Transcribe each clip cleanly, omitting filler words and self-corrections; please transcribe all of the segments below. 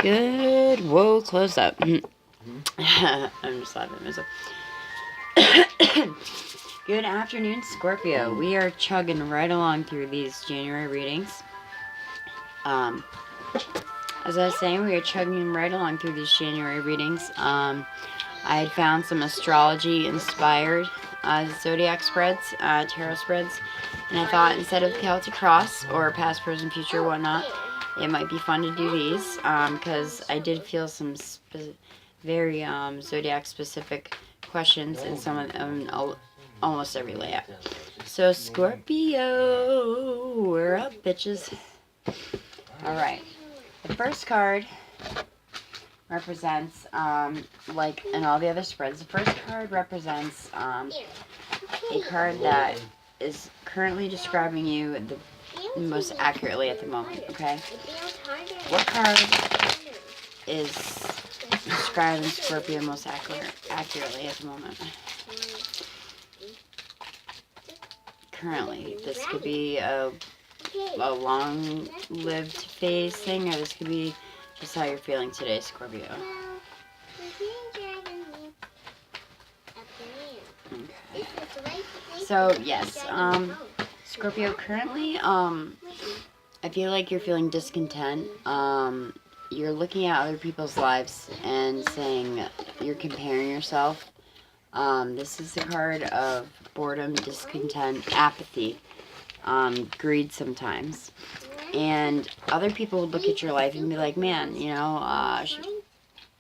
Good. Whoa, close up. I'm just laughing at myself. Good afternoon, Scorpio. We are chugging right along through these January readings. As I was saying, we are chugging right along through these January readings. I had found some astrology-inspired zodiac spreads, tarot spreads, and I thought instead of Celtic Cross or past, present, future, whatnot, it might be fun to do these because I did feel some very zodiac-specific questions in some of them, almost every layout. So Scorpio, we're up, bitches. All right. The first card represents, like in all the other spreads, the first card represents a card that is currently describing you the most accurately at the moment, okay? What card is describing Scorpio most accurately at the moment? Currently, this could be a long-lived phase thing, or this could be just how you're feeling today, Scorpio. Okay. So, yes, Scorpio, currently, I feel like you're feeling discontent. You're looking at other people's lives and saying you're comparing yourself. This is the card of boredom, discontent, apathy, greed sometimes. And other people would look at your life and be like, man, you know,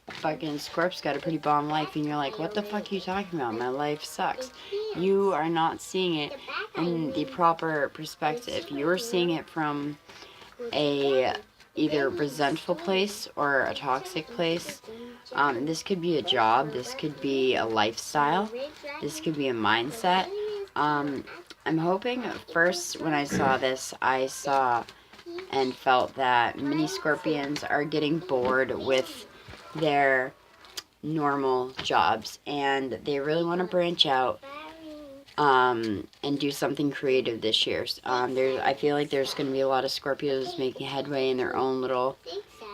fucking Scorp's got a pretty bomb life. And you're like, what the fuck are you talking about? My life sucks. You are not seeing it in the proper perspective. You're seeing it from a either resentful place or a toxic place. This could be a job. This could be a lifestyle. This could be a mindset. I'm hoping first when I saw this, I saw and felt that many Scorpions are getting bored with their normal jobs and they really want to branch out and do something creative this year. I feel like there's going to be a lot of Scorpios making headway in their own little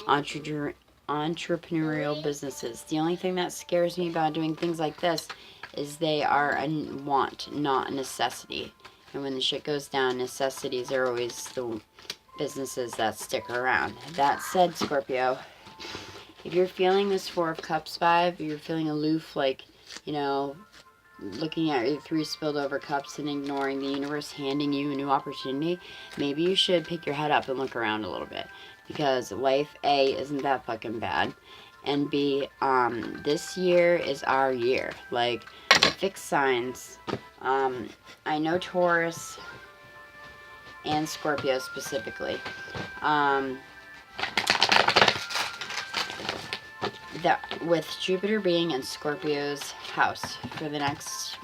entrepreneurial businesses. The only thing that scares me about doing things like this is they are a want, not a necessity. And when the shit goes down, necessities are always the businesses that stick around. That said, Scorpio, if you're feeling this Four of Cups vibe, you're feeling aloof, like, you know, looking at your 3 spilled over cups and ignoring the universe handing you a new opportunity, maybe you should pick your head up and look around a little bit. Because life, A, isn't that fucking bad. And B, this year is our year. Like, the fixed signs, I know Taurus and Scorpio specifically, that with Jupiter being in Scorpio's house for the next,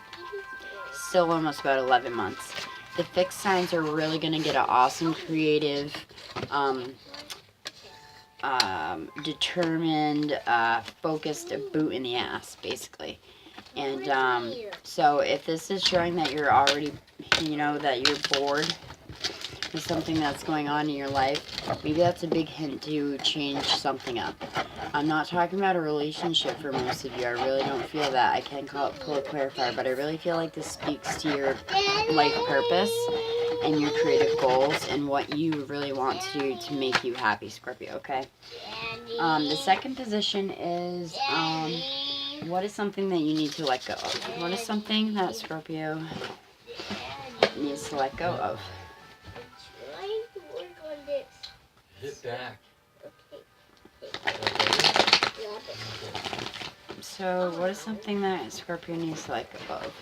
still almost about 11 months, the fixed signs are really going to get an awesome, creative, determined, focused boot in the ass, basically. And so if this is showing that you're already, you know, that you're bored with something that's going on in your life, maybe that's a big hint to change something up. I'm not talking about a relationship for most of you. I really don't feel that. I can pull a clarifier, but I really feel like this speaks to your life purpose and your creative goals and what you really want to do to make you happy, Scorpio, okay? The second position is, what is something that you need to let go of? What is something that Scorpio needs to let go of? Hit back. So, what is something that Scorpio needs to let go of?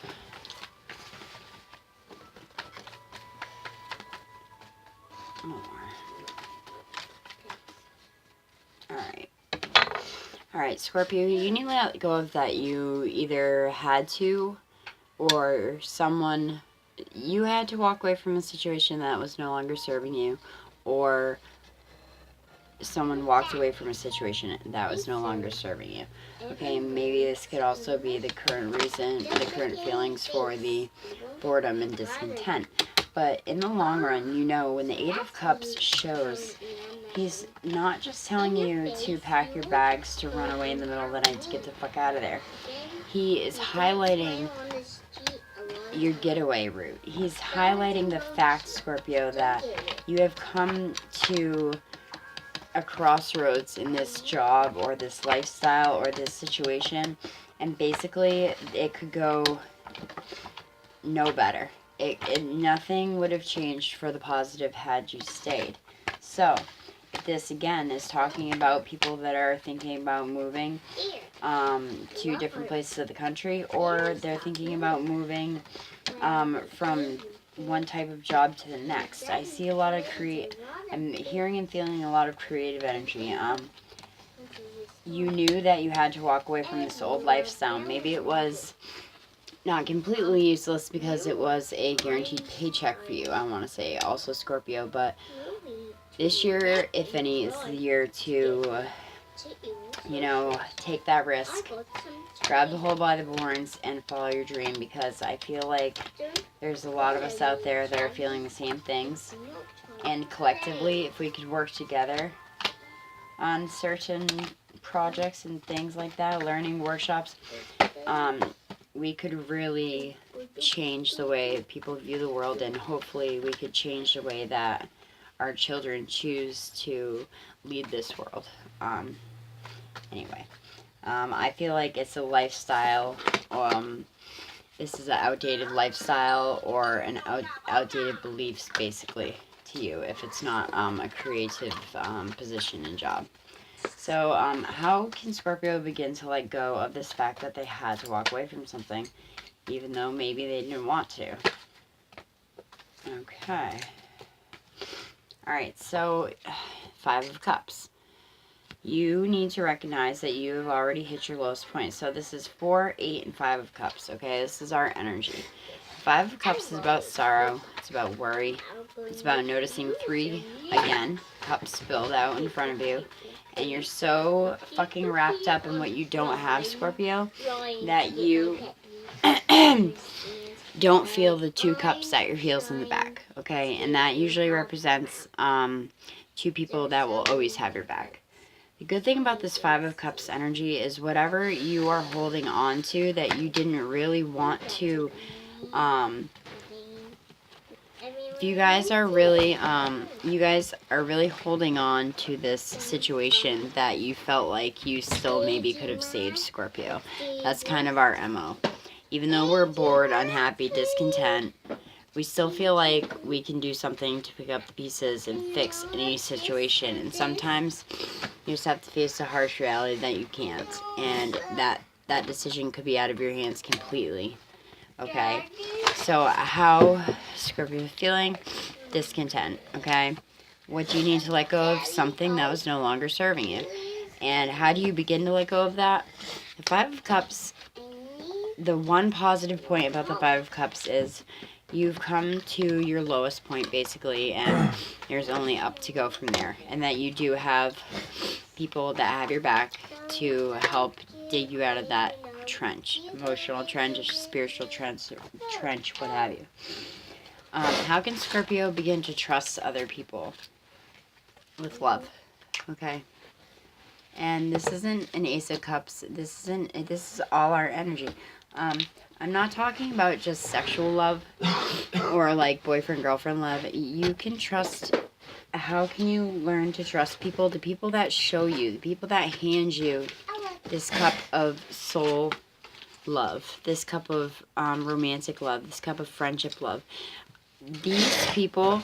Alright, Scorpio, you need to let go of that you either had to, or someone, you had to walk away from a situation that was no longer serving you, or someone walked away from a situation that was no longer serving you. Okay, maybe this could also be the current reason, the current feelings for the boredom and discontent. But in the long run, you know, when the Eight of Cups shows He's not just telling you to pack your bags to run away in the middle of the night to get the fuck out of there. He is highlighting your getaway route. He's highlighting the fact, Scorpio, that you have come to a crossroads in this job or this lifestyle or this situation, and basically it could go no better. Nothing would have changed for the positive had you stayed. So this again is talking about people that are thinking about moving to different places of the country, or they're thinking about moving from one type of job to the next. I see a lot of I'm hearing and feeling a lot of creative energy. You knew that you had to walk away from this old lifestyle. Maybe it was not completely useless because it was a guaranteed paycheck for you, I want to say, also Scorpio, but this year, if any, is the year to, take that risk, grab the whole by the horns, and follow your dream, because I feel like there's a lot of us out there that are feeling the same things, and collectively, if we could work together on certain projects and things like that, learning workshops, we could really change the way people view the world, and hopefully we could change the way that our children choose to lead this world. Anyway, I feel like it's a lifestyle. This is an outdated lifestyle or an outdated beliefs, basically, to you, if it's not a creative position and job. So, how can Scorpio begin to let go of this fact that they had to walk away from something, even though maybe they didn't want to? Okay. Alright, so, 5 of Cups. You need to recognize that you have already hit your lowest point. So, this is 4, 8, and 5 of Cups, okay? This is our energy. 5 of Cups is about sorrow. It's about worry. It's about noticing 3, again, cups spilled out in front of you. And you're so fucking wrapped up in what you don't have, Scorpio, that you don't feel the 2 cups at your heels in the back, okay? And that usually represents 2 people that will always have your back. The good thing about this 5 of Cups energy is whatever you are holding on to that you didn't really want to, if you guys are really, holding on to this situation that you felt like you still maybe could have saved, Scorpio. That's kind of our MO. Even though we're bored, unhappy, discontent, we still feel like we can do something to pick up the pieces and fix any situation. And sometimes you just have to face the harsh reality that you can't. And that decision could be out of your hands completely. Okay? So how Scorpio is feeling? Discontent. Okay? What do you need to let go of? Something that was no longer serving you. And how do you begin to let go of that? The 5 of Cups, the one positive point about the 5 of Cups is you've come to your lowest point, basically, and there's only up to go from there. And that you do have people that have your back to help dig you out of that trench. Emotional trench, spiritual trench, what have you. How can Scorpio begin to trust other people? With love. Okay? And this isn't an Ace of Cups. This is all our energy. I'm not talking about just sexual love or like boyfriend-girlfriend love. You can trust. How can you learn to trust people? The people that show you, the people that hand you this cup of soul love, this cup of romantic love, this cup of friendship love. These people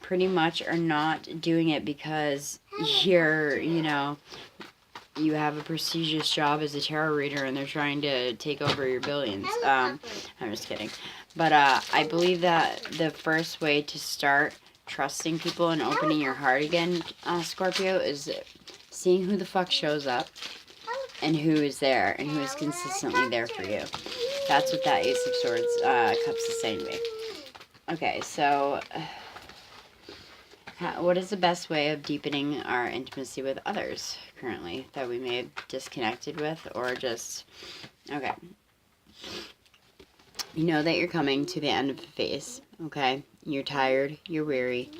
pretty much are not doing it because you're, you have a prestigious job as a tarot reader and they're trying to take over your billions. I'm just kidding. But I believe that the first way to start trusting people and opening your heart again, Scorpio, is seeing who the fuck shows up and who is there and who is consistently there for you. That's what that Ace of Swords Cups is saying to me. Okay, so what is the best way of deepening our intimacy with others currently that we may have disconnected with, or just, okay. You know that you're coming to the end of the phase, okay? You're tired, you're weary,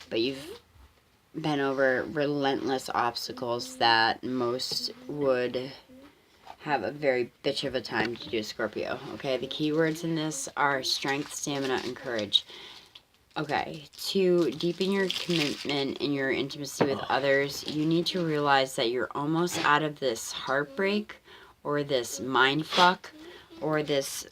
but you've been over relentless obstacles that most would have a very bitch of a time to do, Scorpio. Okay, the keywords in this are strength, stamina, and courage. Okay, to deepen your commitment and your intimacy with others, you need to realize that you're almost out of this heartbreak or this mind fuck or this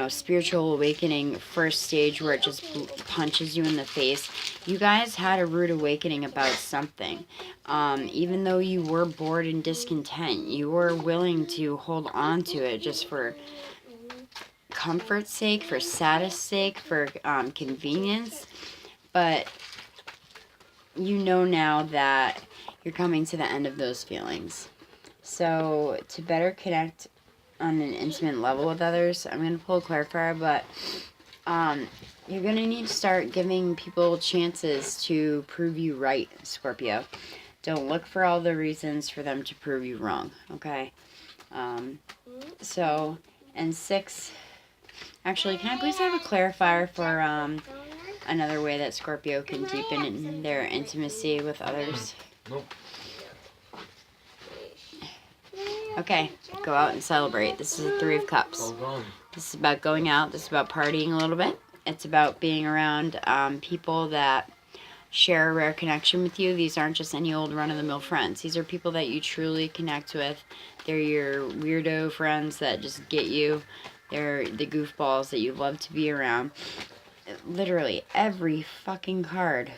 spiritual awakening first stage where it just punches you in the face. You guys had a rude awakening about something. Even though you were bored and discontent, you were willing to hold on to it just for comfort's sake, for status sake, for convenience. But you know now that you're coming to the end of those feelings. So to better connect on an intimate level with others, I'm going to pull a clarifier, but you're going to need to start giving people chances to prove you right, Scorpio. Don't look for all the reasons for them to prove you wrong, okay? And 6, actually, can I please have a clarifier for another way that Scorpio can deepen their intimacy with others? Nope. Okay, go out and celebrate. This is the 3 of Cups. This is about going out. This is about partying a little bit. It's about being around people that share a rare connection with you. These aren't just any old run-of-the-mill friends. These are people that you truly connect with. They're your weirdo friends that just get you. They're the goofballs that you love to be around. Literally every fucking card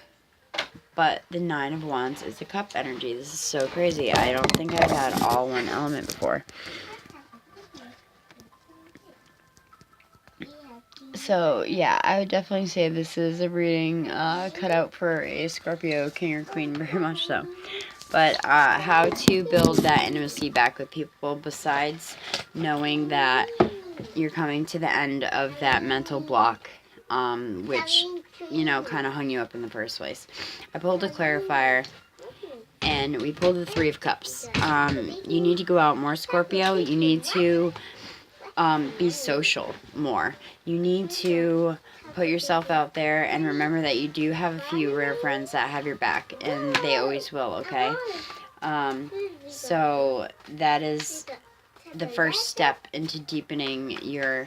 but the 9 of Wands is the cup energy. This is so crazy. I don't think I've had all one element before. So, yeah, I would definitely say this is a reading cut out for a Scorpio king or queen, very much so. But how to build that intimacy back with people besides knowing that you're coming to the end of that mental block, which, kind of hung you up in the first place. I pulled a clarifier, and we pulled the 3 of Cups. You need to go out more, Scorpio. You need to be social more. You need to put yourself out there and remember that you do have a few rare friends that have your back, and they always will, okay? So that is the first step into deepening your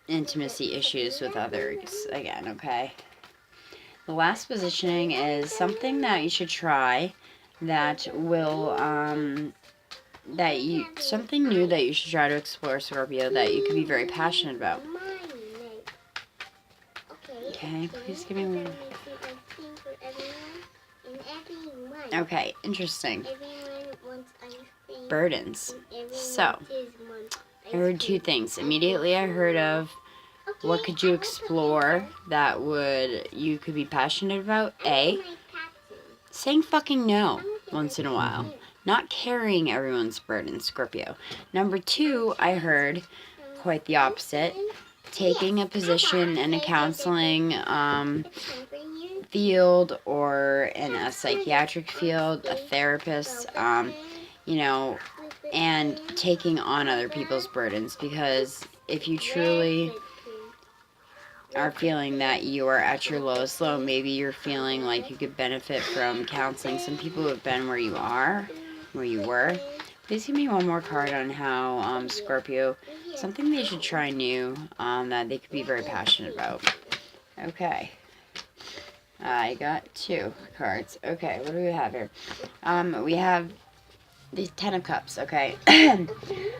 intimacy issues with others again, okay? The last positioning is something that you should try that will, something new that you should try to explore, Scorpio, that you could be very passionate about. Okay, please give me one. Okay, interesting. Burdens. So, I heard 2 things. Immediately I heard of what could you explore that you could be passionate about? A, saying fucking no once in a while. Not carrying everyone's burdens, Scorpio. Number 2, I heard quite the opposite. Taking a position in a counseling field or in a psychiatric field, a therapist, and taking on other people's burdens. Because if you truly are feeling that you are at your lowest low, maybe you're feeling like you could benefit from counseling some people who have been where you were. Please give me one more card on how Scorpio, something they should try new that they could be very passionate about. Okay. I got 2 cards. Okay, what do we have here? We have the 10 of Cups, okay?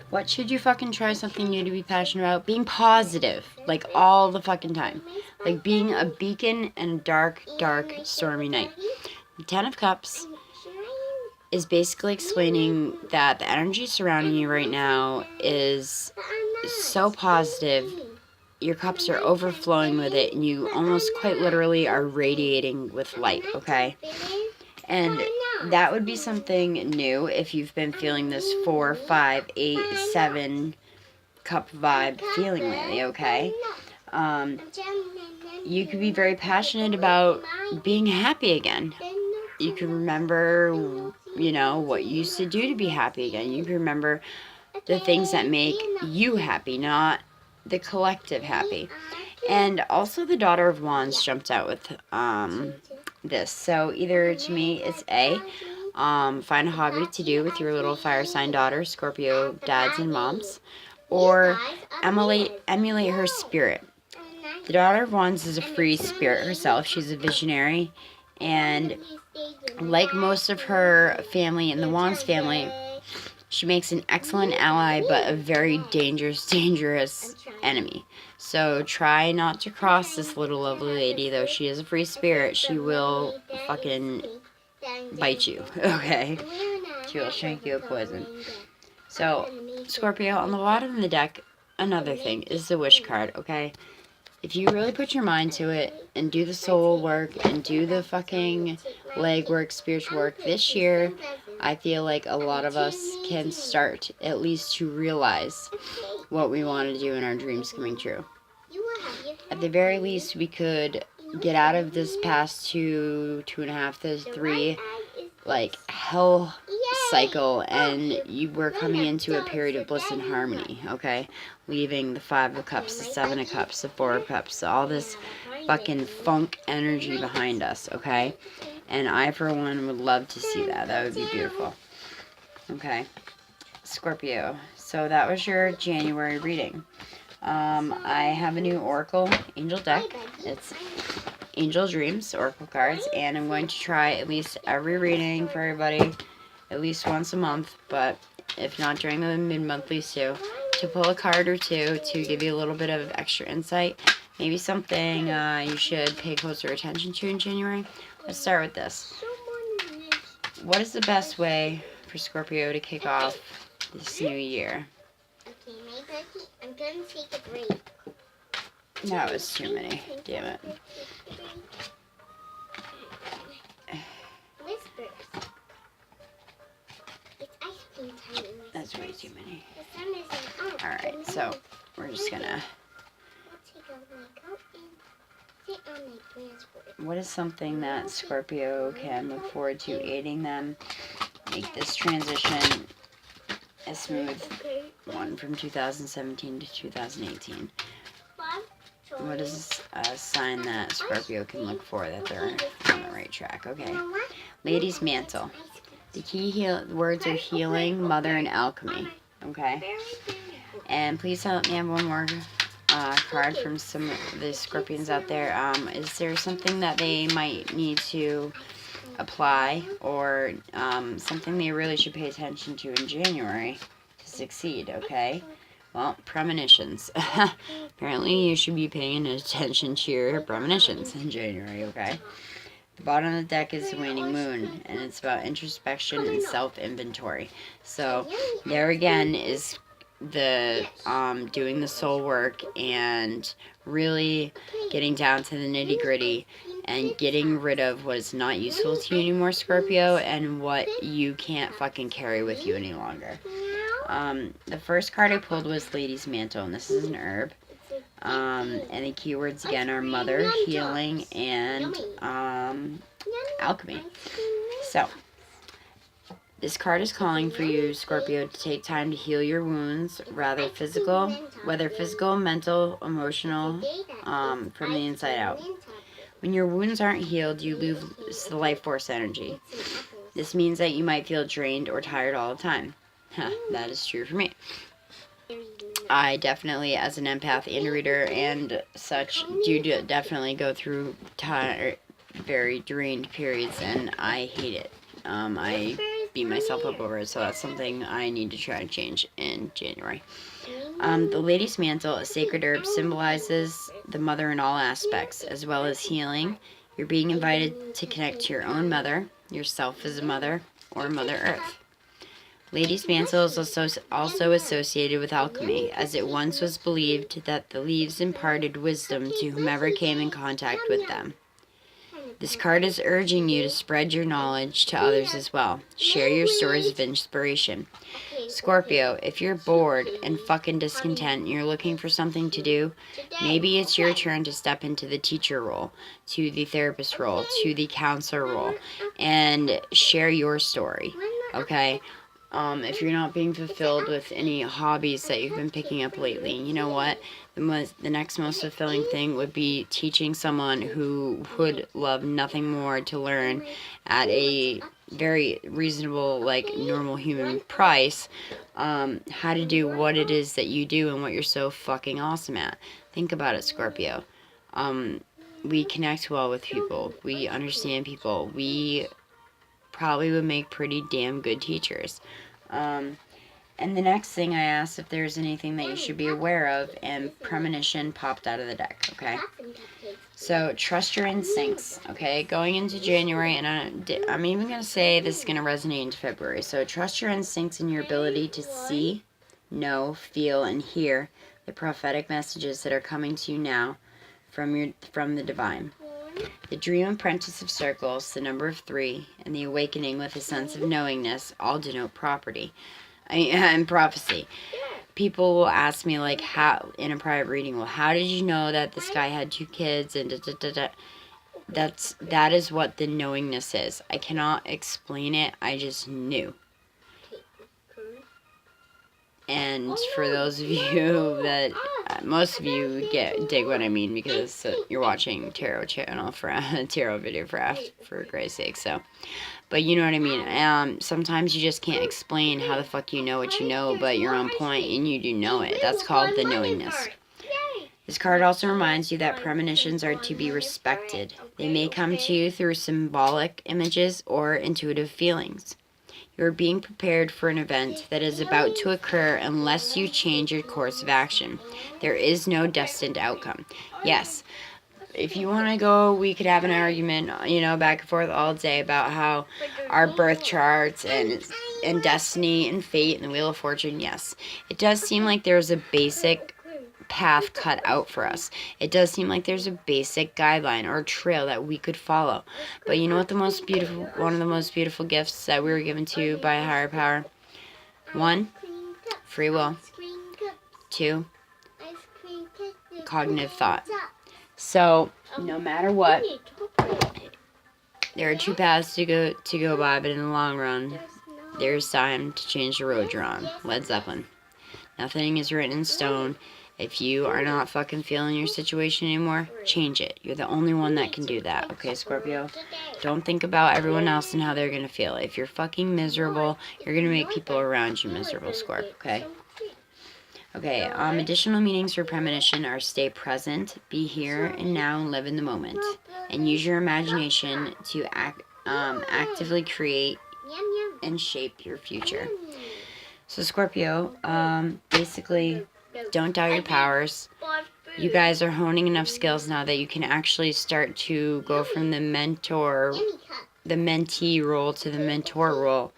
What should you fucking try something new to be passionate about? Being positive, like all the fucking time. Like being a beacon in a dark, dark, stormy night. The 10 of Cups is basically explaining that the energy surrounding you right now is so positive. Your cups are overflowing with it, and you almost quite literally are radiating with light, okay? And that would be something new if you've been feeling this 4, 5, 8, 7 cup vibe feeling lately, okay? You could be very passionate about being happy again. You can remember, what you used to do to be happy again. You can remember the things that make you happy, not the collective happy. And also the Daughter of Wands jumped out with this. So either to me it's A, find a hobby to do with your little fire sign daughters, Scorpio dads and moms, or emulate her spirit. The Daughter of Wands is a free spirit herself. She's a visionary, and like most of her family in the Wands family, she makes an excellent ally, but a very dangerous enemy. So try not to cross this little lovely lady. Though she is a free spirit, she will fucking bite you, okay? She will shank you with poison. So, Scorpio, on the bottom of the deck, another thing is the wish card, okay? If you really put your mind to it and do the soul work and do the fucking leg work, spiritual work, this year, I feel like a lot of us can start at least to realize what we want to do in our dreams coming true. At the very least, we could get out of this past 2.5 to 3, like, hell cycle, and we're coming into a period of bliss and harmony, okay? Leaving the 5 of Cups, the 7 of Cups, the 4 of Cups, all this fucking funk energy behind us, okay? And I, for one, would love to see that. That would be beautiful. Okay. Scorpio. So that was your January reading. I have a new Oracle Angel deck. It's Angel Dreams Oracle cards, and I'm going to try at least every reading for everybody at least once a month, but if not during the mid-monthlies too, to pull a card or two to give you a little bit of extra insight, maybe something you should pay closer attention to in January. Let's start with this. What is the best way for Scorpio to kick off this new year? Okay, my buddy, I'm gonna take a break. That was too many. Damn it. Whispers. It's ice cream time. That's way too many. The sun isn't up. Alright, so we're just gonna... I'll take out my coat and sit on my transport. What is something that Scorpio can look forward to aiding them make this transition a smooth one from 2017 to 2018? What is a sign that Scorpio can look for that they're on the right track? Okay. Lady's Mantle. The key words are healing, mother, and alchemy. Okay. And please help me have one more card from some of the Scorpions out there. Is there something that they might need to apply, or something they really should pay attention to in January to succeed? Okay. Well, premonitions. Apparently you should be paying attention to your premonitions in January, okay? The bottom of the deck is the waning moon, and it's about introspection and self-inventory. So there again is the doing the soul work and really getting down to the nitty-gritty and getting rid of what is not useful to you anymore, Scorpio, and what you can't fucking carry with you any longer. The first card I pulled was Lady's Mantle, and this is an herb. And the keywords again are mother, healing, and alchemy. So, this card is calling for you, Scorpio, to take time to heal your wounds, whether physical, mental, emotional, from the inside out. When your wounds aren't healed, you lose the life force energy. This means that you might feel drained or tired all the time. That is true for me. I definitely, as an empath and reader and such, do definitely go through very drained periods, and I hate it. I beat myself up over it, so that's something I need to try to change in January. The Lady's Mantle, a sacred herb, symbolizes the mother in all aspects, as well as healing. You're being invited to connect to your own mother, yourself as a mother, or Mother Earth. Lady's Mantle is also associated with alchemy, as it once was believed that the leaves imparted wisdom to whomever came in contact with them. This card is urging you to spread your knowledge to others as well. Share your stories of inspiration. Scorpio, if you're bored and fucking discontent and you're looking for something to do, maybe it's your turn to step into the teacher role, to the therapist role, to the counselor role, and share your story, okay? If you're not being fulfilled with any hobbies that you've been picking up lately, you know what? The next most fulfilling thing would be teaching someone who would love nothing more to learn at a very reasonable, like, normal human price, how to do what it is that you do and what you're so fucking awesome at. Think about it, Scorpio. We connect well with people. We understand people. We probably would make pretty damn good teachers. And the next thing I asked if there's anything that you should be aware of, and premonition popped out of the deck, okay? So, trust your instincts, okay? Going into January, and I'm even going to say this is going to resonate into February. So, trust your instincts and your ability to see, know, feel, and hear the prophetic messages that are coming to you now from the divine. The dream apprentice of circles, the number of 3, and the awakening with a sense of knowingness all denote property and prophecy. People will ask me, like, how, in a private reading, well, how did you know that this guy had 2 kids, and that is what the knowingness is. I cannot explain it, I just knew. And for those of you that, most of you dig what I mean, because you're watching tarot channel for tarot video for Christ's sake. So, but you know what I mean. Sometimes you just can't explain how the fuck you know what you know, but you're on point and you do know it. That's called the knowingness. This card also reminds you that premonitions are to be respected. They may come to you through symbolic images or intuitive feelings. You are being prepared for an event that is about to occur unless you change your course of action. There is no destined outcome. Yes, if you want to go, we could have an argument, back and forth all day about how our birth charts and destiny and fate and the Wheel of Fortune, yes. It does seem like there's a basic path cut out for us. It does seem like there's a basic guideline or a trail that we could follow. But you know what one of the most beautiful gifts that we were given to by a higher power? 1, free will. 2, cognitive thought. So, no matter what, there are 2 paths to go by, but in the long run, there's time to change the road you're on. Led Zeppelin. Nothing is written in stone. If you are not fucking feeling your situation anymore, change it. You're the only one that can do that, okay, Scorpio? Don't think about everyone else and how they're going to feel. If you're fucking miserable, you're going to make people around you miserable, Scorp, okay? Okay, additional meanings for premonition are stay present, be here and now, and live in the moment. And use your imagination to actively create and shape your future. So, Scorpio, basically, don't doubt your powers. You guys are honing enough skills now that you can actually start to go from the mentee role to the mentor role.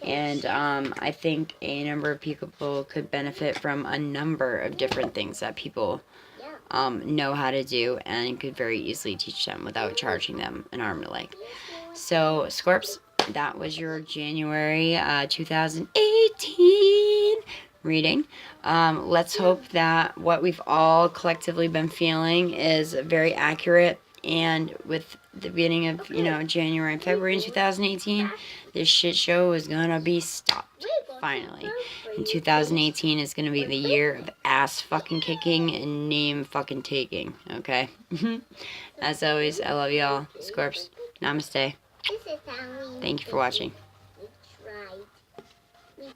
And I think a number of people could benefit from a number of different things that people know how to do, and you could very easily teach them without charging them an arm and a leg. So, Scorps, that was your January 2018 reading. Let's hope that what we've all collectively been feeling is very accurate, and with the beginning of January and February in 2018, this shit show is gonna be stopped finally. And 2018 is gonna be the year of ass fucking kicking and name fucking taking. Okay. As always, I love y'all. Scorps, namaste. Thank you for watching.